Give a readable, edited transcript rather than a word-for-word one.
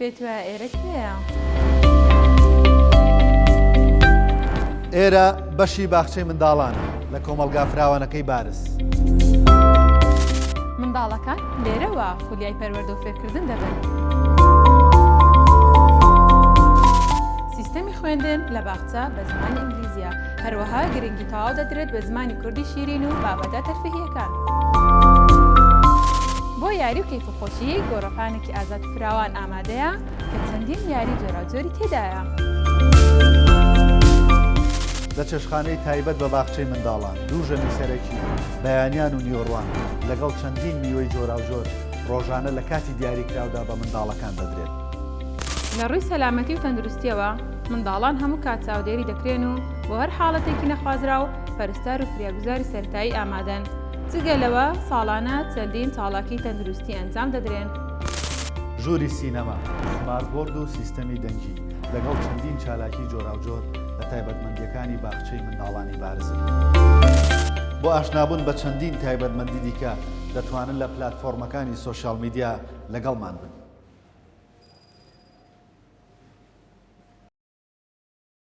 پێت وایە ئێرە کێیە؟ ئێرە بەشی باخچەی منداڵانە لە کۆمەڵگا فراوانەکەی بارز. منداڵەکان لێرەوە خولیای پەروەردە و فێرکردن دەبن. سیستەمی خوێندن لە باخچە بە زمانی ئینگلیزیە، هەروەها گرنگی تەواو دەدرێت بە زمانی کوردی شیرین و بابەتە تەرفیهیەکان. بۆ یاری و کەیفخۆشی گۆڕەپانێکی ئازاد و فراوان ئامادەیە کە چەندین یاری جۆراوجۆری تێدایە. لە چێشتخانەی تایبەت بە باخچەی منداڵان دووژەمی سەرەکی بەیانیان و نیۆڕوان لەگەڵ چەندین میوەی جۆراوجۆر ڕۆژانە لە کاتی دیاریکراودا بە منداڵەکان دەدرێت. لە ڕووی سەلامەتی و تەندروستیەوە منداڵان هەموو کات چاودێری دەکرێن و بۆ هەر حاڵەتێکی نەخوازرا و پەرستار و فریاگوزاری سەرەتایی ئامادەن. جگە لەوە ساڵانە چەندین چاڵاکی تەندروستی ئەنجام دەدرێن. ژووری سینەما، سمارتبۆرد و سیستەمی دەنگی لەگەڵ چەندین چالاکی جۆراوجۆر لە تایبەتمەندیەکانی باخچەی منداڵانی بارزن. بۆ ئاشنابوون بە چەندین تایبەتمەندی دیکە دەتوانن لە پلاتفۆرمەکانی سۆشیال میدیا لەگەڵمان بن.